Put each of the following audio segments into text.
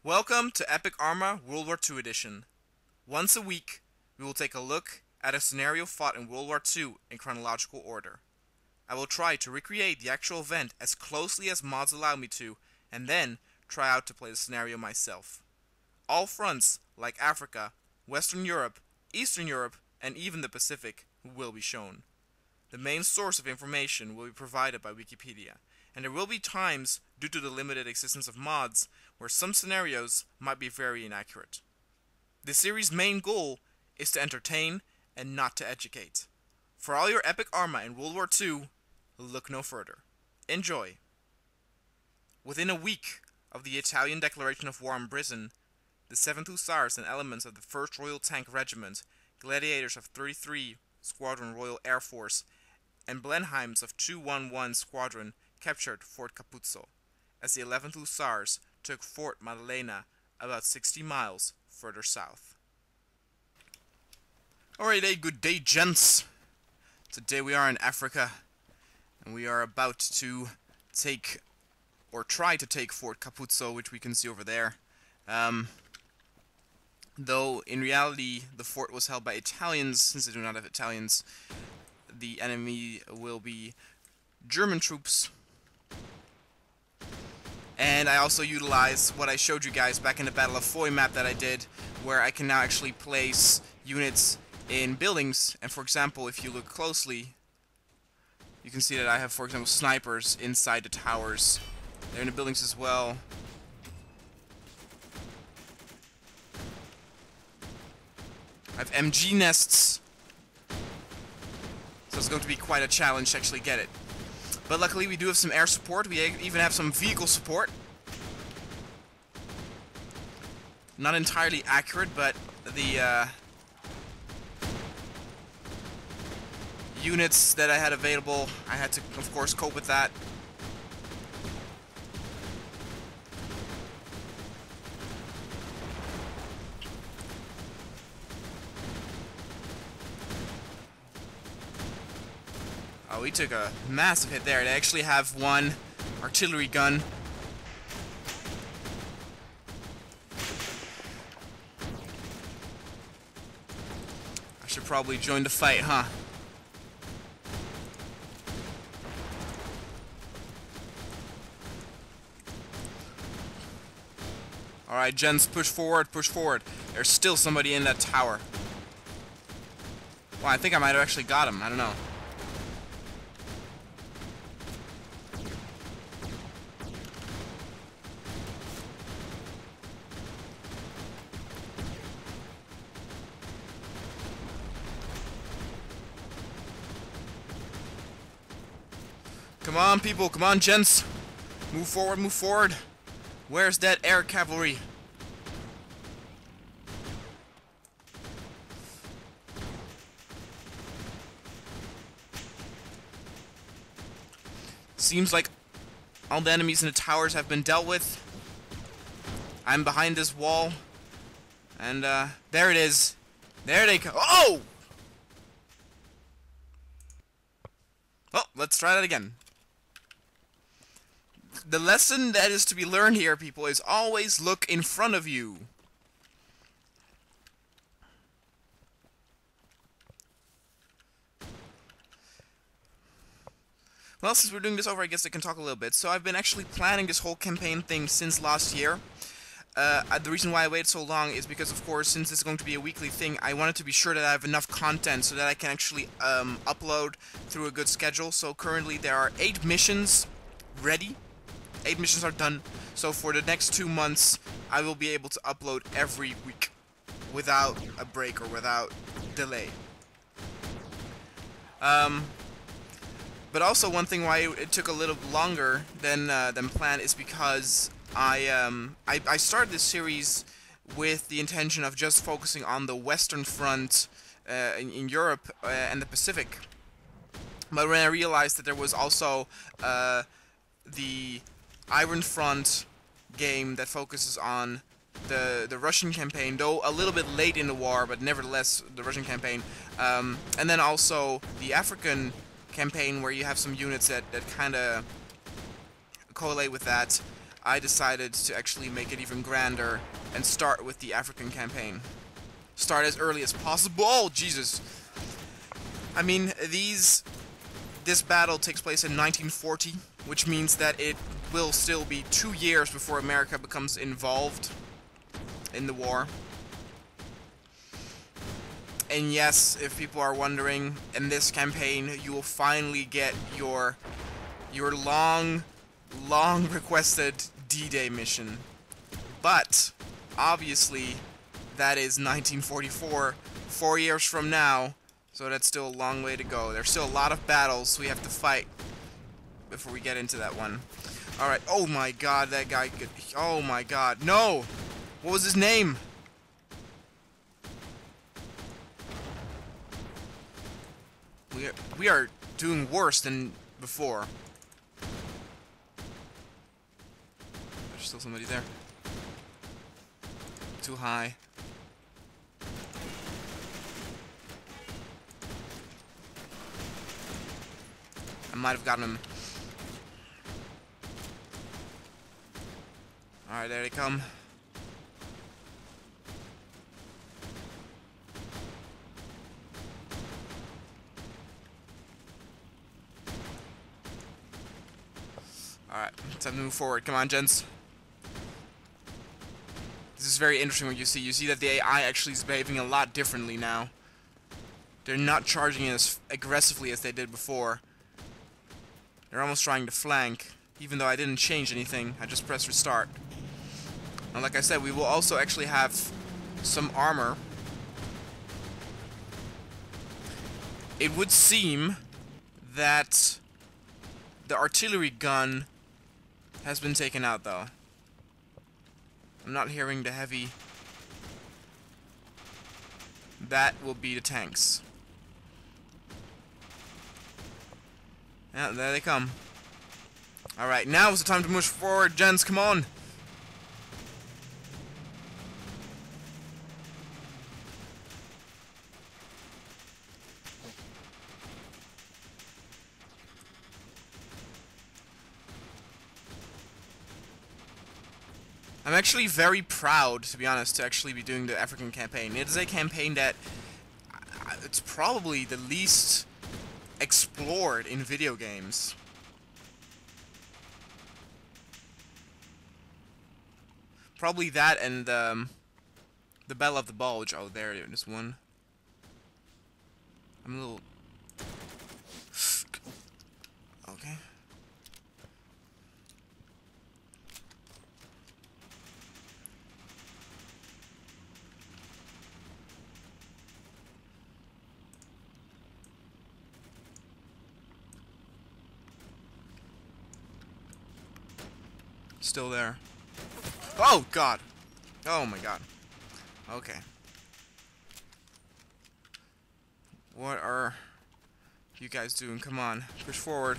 Welcome to EPIC ARMA World War II Edition. Once a week, we will take a look at a scenario fought in World War II in chronological order. I will try to recreate the actual event as closely as mods allow me to, and then try out to play the scenario myself. All fronts, like Africa, Western Europe, Eastern Europe, and even the Pacific, will be shown. The main source of information will be provided by Wikipedia, and there will be times, due to the limited existence of mods, where some scenarios might be very inaccurate. The series' main goal is to entertain and not to educate. For all your epic ARMA in World War II, look no further. Enjoy! Within a week of the Italian declaration of war on Britain, the 7th Hussars and elements of the 1st Royal Tank Regiment, gladiators of 33 Squadron Royal Air Force, and Blenheims of 211 Squadron captured Fort Capuzzo, as the 11th Hussars took Fort Maddalena about 60 miles further south. Alright, good day, gents. Today we are in Africa, and we are about to take, or try to take, Fort Capuzzo, which we can see over there. Though, in reality, the fort was held by Italians. Since they do not have Italians, the enemy will be German troops. And I also utilize what I showed you guys back in the Battle of Foy map that I did, where I can now actually place units in buildings. And for example, if you look closely, you can see that I have, for example, snipers inside the towers. They're in the buildings as well. I have MG nests, so it's going to be quite a challenge to actually get it. But luckily we do have some air support. We even have some vehicle support. Not entirely accurate, but the units that I had available, I had to, of course, cope with that. Oh, we took a massive hit there. They actually have one artillery gun. I should probably join the fight, huh? Alright, gents, push forward, push forward. There's still somebody in that tower. Well, I think I might have actually got him. I don't know. Come on, people. Come on, gents. Move forward, move forward. Where's that air cavalry? Seems like all the enemies in the towers have been dealt with. I'm behind this wall. And, there it is. There they go. Oh! Oh, let's try that again. The lesson that is to be learned here, people, is always look in front of you. Well, since we're doing this over, I guess I can talk a little bit. So I've been actually planning this whole campaign thing since last year. The reason why I waited so long is because, of course, since it's going to be a weekly thing, I wanted to be sure that I have enough content so that I can actually upload through a good schedule. So currently there are 8 missions ready. 8 missions are done. So for the next 2 months, I will be able to upload every week without a break or without delay. But also one thing why it took a little longer than planned is because I started this series with the intention of just focusing on the Western Front in Europe and the Pacific. But when I realized that there was also the Iron Front game that focuses on the Russian campaign, though a little bit late in the war, but nevertheless the Russian campaign, and then also the African campaign where you have some units that kind of correlate with that. I decided to actually make it even grander and start with the African campaign. Start as early as possible. Oh, Jesus. I mean, this battle takes place in 1940, which means that it will still be 2 years before America becomes involved in the war. And yes, if people are wondering, in this campaign, you will finally get your long requested D-Day mission. But, obviously, that is 1944, 4 years from now, so that's still a long way to go. There's still a lot of battles we have to fight before we get into that one. Alright, oh my god, that guy could... Oh my god, no! What was his name? We are doing worse than before. There's still somebody there. Too high. I might have gotten him. Alright, there they come. Alright, time to move forward. Come on, gents. This is very interesting what you see. You see that the AI actually is behaving a lot differently now. They're not charging as aggressively as they did before. They're almost trying to flank, even though I didn't change anything. I just pressed restart. And like I said, we will also actually have some armor. It would seem that the artillery gun has been taken out, though. I'm not hearing the heavy. That will be the tanks. Yeah, there they come. Alright, now is the time to move forward, gents, come on! I'm actually very proud, to be honest, to actually be doing the African campaign. It is a campaign that it's probably the least explored in video games. Probably that and the Battle of the Bulge. Oh, there it is one. I'm a little... Okay. Still there. Oh, God. Oh, my God. Okay. What are you guys doing? Come on. Push forward.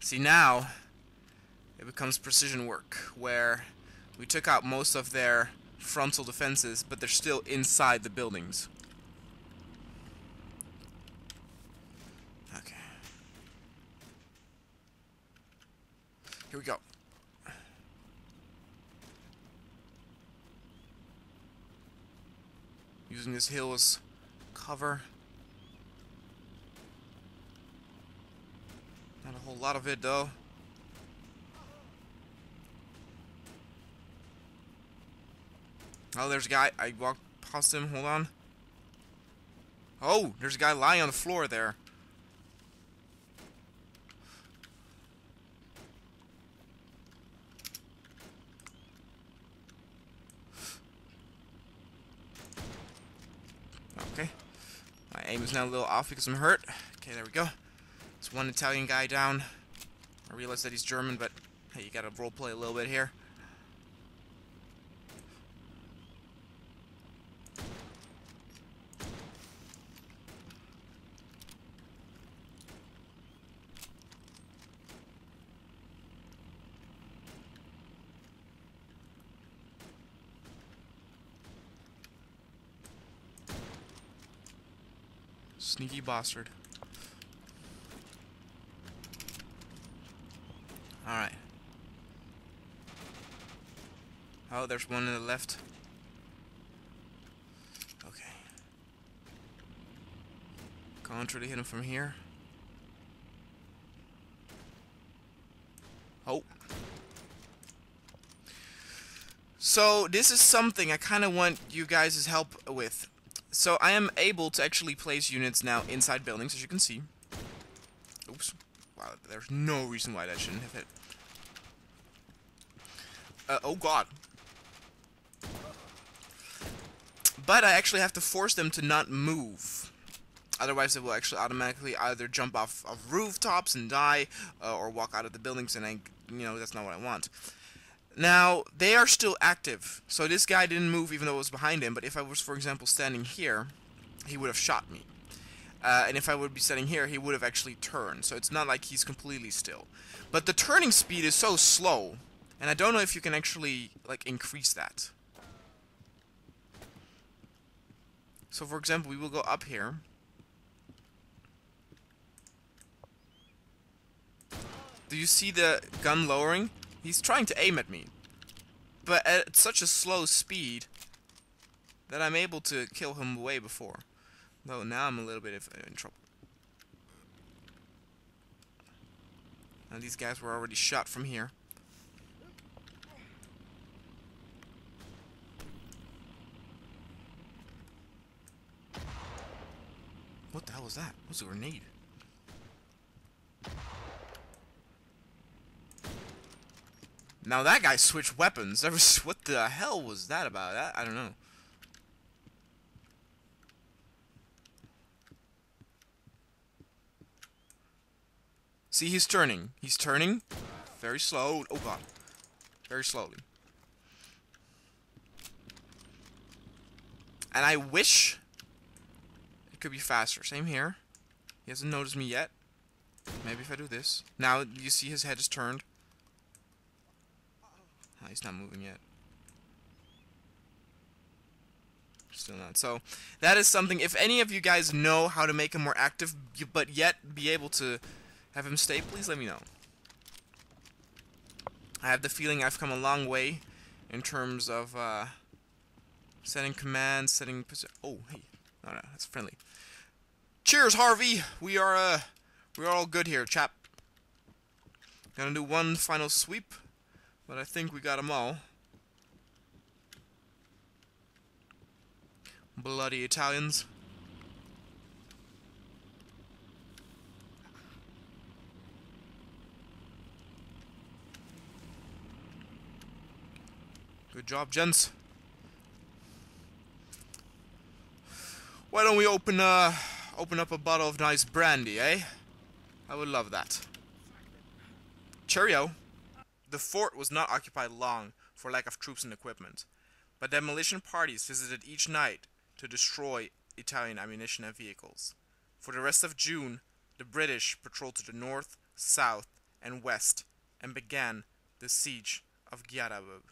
See, now it becomes precision work, where we took out most of their frontal defenses, but they're still inside the buildings. Okay. Here we go. Using this hill as cover. Not a whole lot of it, though. Oh, there's a guy. I walked past him. Hold on. Oh, there's a guy lying on the floor there. Okay. My aim is now a little off because I'm hurt. Okay, there we go. There's one Italian guy down. I realize that he's German, but hey, you gotta roleplay a little bit here. Sneaky bastard. Alright. Oh, there's one on the left. Okay. Can't really hit him from here. Oh. So, this is something I kind of want you guys' help with. So, I am able to actually place units now inside buildings, as you can see. Oops. Wow, there's no reason why that shouldn't have hit. Oh god. But I actually have to force them to not move. Otherwise, they will actually automatically either jump off of rooftops and die, or walk out of the buildings, and that's not what I want. Now, they are still active. So this guy didn't move even though it was behind him, but if I was, for example, standing here, he would have shot me. And if I would be standing here, he would have actually turned. So it's not like he's completely still. But the turning speed is so slow, and I don't know if you can actually, like, increase that. So, for example, we will go up here. Do you see the gun lowering? He's trying to aim at me. But at such a slow speed that I'm able to kill him way before. Though now I'm a little bit in trouble. And these guys were already shot from here. What the hell was that? It was a grenade. Now that guy switched weapons. What the hell was that about? I don't know. See, he's turning. He's turning. Very slow. Oh god. Very slowly. And I wish it could be faster. Same here. He hasn't noticed me yet. Maybe if I do this. Now you see his head is turned. Oh, he's not moving yet. Still not. So that is something. If any of you guys know how to make him more active, but yet be able to have him stay, please let me know. I have the feeling I've come a long way in terms of setting commands, setting position. Oh, hey, no, that's friendly. Cheers, Harvey. We're all good here, chap. Gonna do one final sweep, but I think we got them all. Bloody Italians. Good job, gents. Why don't we open up a bottle of nice brandy, eh? I would love that. Cheerio. The fort was not occupied long for lack of troops and equipment, but demolition parties visited each night to destroy Italian ammunition and vehicles. For the rest of June, the British patrolled to the north, south, and west, and began the siege of Gyarabu.